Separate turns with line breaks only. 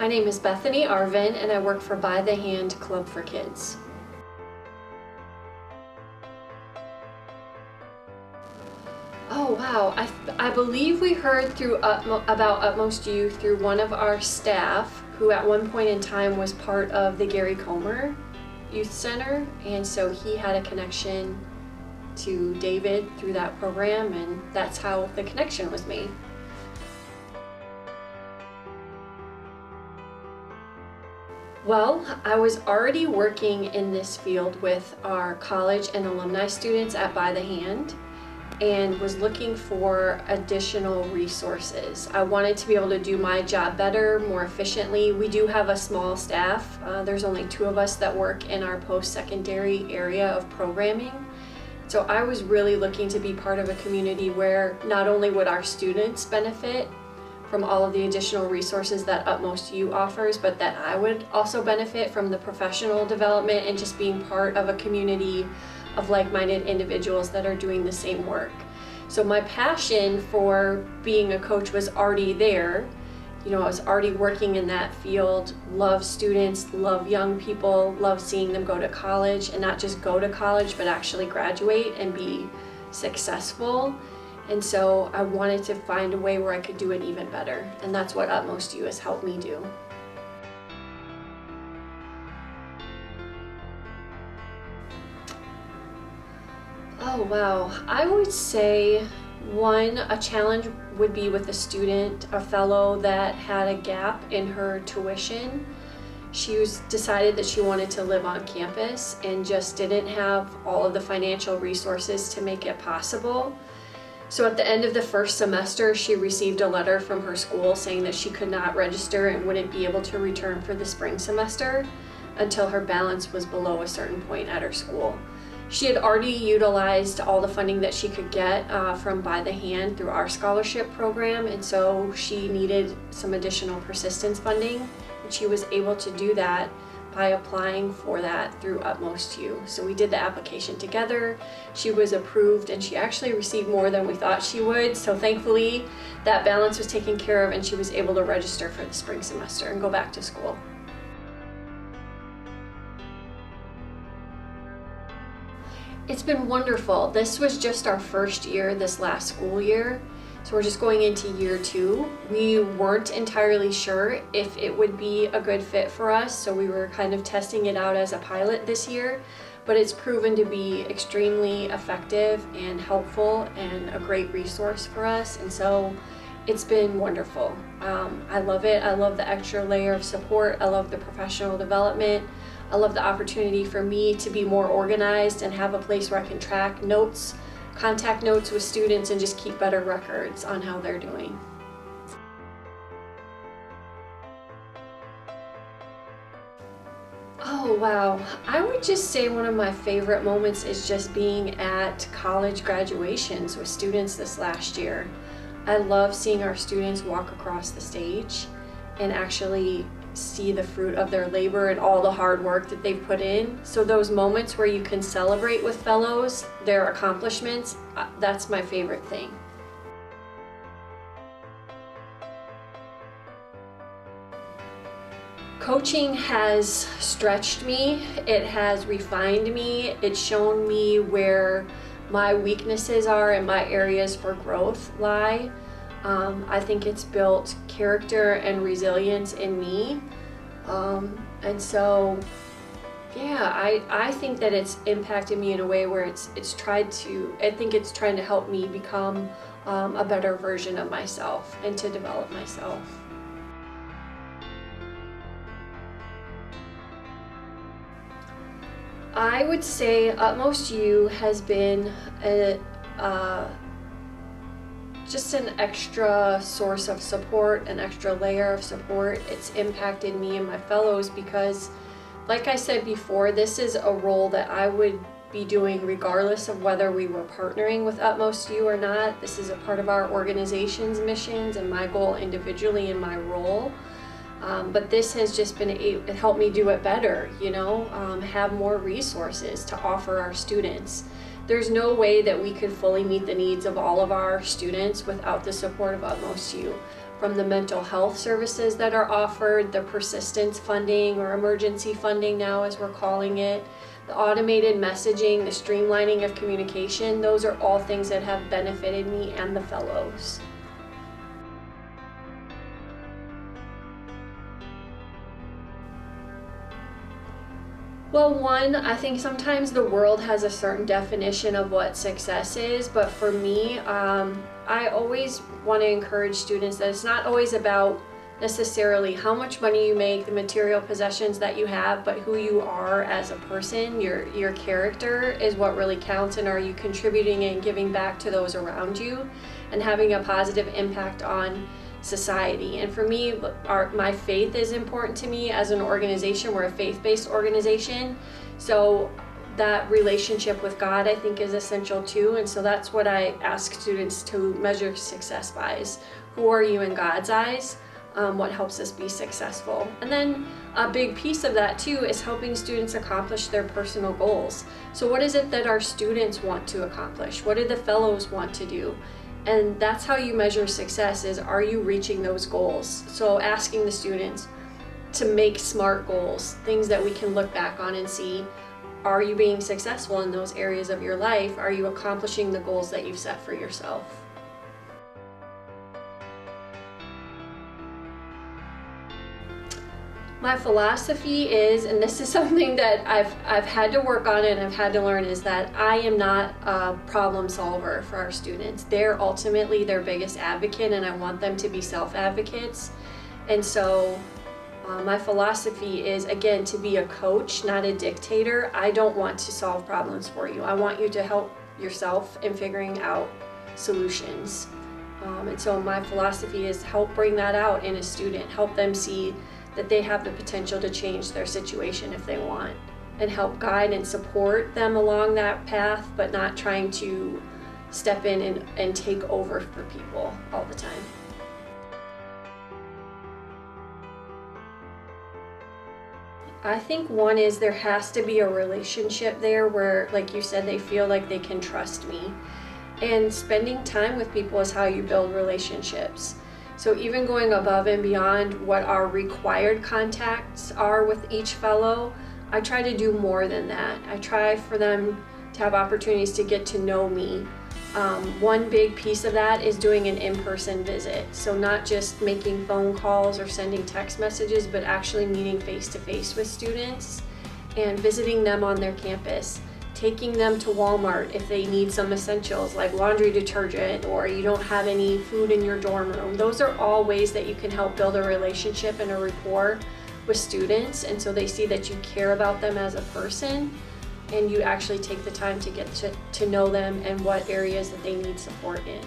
My name is Bethany Arvan and I work for By the Hand Club for Kids. Oh wow, I believe we heard about UtmostU through one of our staff who at one point in time was part of the Gary Comer Youth Center, and so he had a connection to David through that program, and that's how the connection was made. Well, I was already working in this field with our college and alumni students at By the Hand and was looking for additional resources. I wanted to be able to do my job better, more efficiently. We do have a small staff. There's only 2 of us that work in our post-secondary area of programming. So I was really looking to be part of a community where not only would our students benefit from all of the additional resources that UtmostU offers, but that I would also benefit from the professional development and just being part of a community of like-minded individuals that are doing the same work. So my passion for being a coach was already there. You know, I was already working in that field, love students, love young people, love seeing them go to college, and not just go to college, but actually graduate and be successful. And so I wanted to find a way where I could do it even better, and that's what UtmostU has helped me do. Oh wow, I would say a challenge would be with a fellow that had a gap in her tuition. She decided that she wanted to live on campus and just didn't have all of the financial resources to make it possible. So at the end of the first semester, she received a letter from her school saying that she could not register and wouldn't be able to return for the spring semester until her balance was below a certain point at her school. She had already utilized all the funding that she could get from By the Hand through our scholarship program, and so she needed some additional persistence funding, and she was able to do that by applying for that through UtmostU. So we did the application together, she was approved, and she actually received more than we thought she would, so thankfully that balance was taken care of and she was able to register for the spring semester and go back to school. It's been wonderful. This was just our first year this last school year, so we're just going into year 2. We weren't entirely sure if it would be a good fit for us, so we were kind of testing it out as a pilot this year, but it's proven to be extremely effective and helpful and a great resource for us, and so it's been wonderful. I love it. I love the extra layer of support. I love the professional development. I love the opportunity for me to be more organized and have a place where I can track notes, contact notes with students, and just keep better records on how they're doing. Oh wow, I would just say one of my favorite moments is just being at college graduations with students this last year. I love seeing our students walk across the stage and actually see the fruit of their labor and all the hard work that they've put in. So those moments where you can celebrate with fellows, their accomplishments, that's my favorite thing. Coaching has stretched me, it has refined me, it's shown me where my weaknesses are and my areas for growth lie. I think it's built character and resilience in me, and so yeah, I think that it's impacted me in a way where it's trying to help me become a better version of myself and to develop myself. I would say UtmostU has been just an extra source of support, an extra layer of support. It's impacted me and my fellows because, like I said before, this is a role that I would be doing regardless of whether we were partnering with UtmostU or not. This is a part of our organization's missions and my goal individually in my role. But this has just it helped me do it better, you know, have more resources to offer our students. There's no way that we could fully meet the needs of all of our students without the support of UtmostU. from the mental health services that are offered, the persistence funding or emergency funding now as we're calling it, the automated messaging, the streamlining of communication. Those are all things that have benefited me and the fellows. Well, one, I think sometimes the world has a certain definition of what success is, but for me, I always want to encourage students that it's not always about necessarily how much money you make, the material possessions that you have, but who you are as a person. Your character is what really counts, and are you contributing and giving back to those around you and having a positive impact on society. And for me, my faith is important to me. As an organization, we're a faith-based organization, so that relationship with God, I think, is essential too. And so that's what I ask students to measure success by, is who are you in God's eyes? What helps us be successful? And then a big piece of that too is helping students accomplish their personal goals. So what is it that our students want to accomplish? What do the fellows want to do? And that's how you measure success, is are you reaching those goals? So asking the students to make SMART goals, things that we can look back on and see, are you being successful in those areas of your life? Are you accomplishing the goals that you've set for yourself? My philosophy is, and this is something that I've had to work on and I've had to learn, is that I am not a problem solver for our students. They're ultimately their biggest advocate, and I want them to be self-advocates. And so my philosophy is, again, to be a coach, not a dictator. I don't want to solve problems for you. I want you to help yourself in figuring out solutions. And so my philosophy is help bring that out in a student, help them see that they have the potential to change their situation if they want, and help guide and support them along that path, but not trying to step in and take over for people all the time. I think one is there has to be a relationship there where, like you said, they feel like they can trust me. And spending time with people is how you build relationships. So even going above and beyond what our required contacts are with each fellow, I try to do more than that. I try for them to have opportunities to get to know me. One big piece of that is doing an in-person visit. So not just making phone calls or sending text messages, but actually meeting face-to-face with students and visiting them on their campus. Taking them to Walmart if they need some essentials like laundry detergent, or you don't have any food in your dorm room. Those are all ways that you can help build a relationship and a rapport with students, and so they see that you care about them as a person and you actually take the time to get to know them and what areas that they need support in.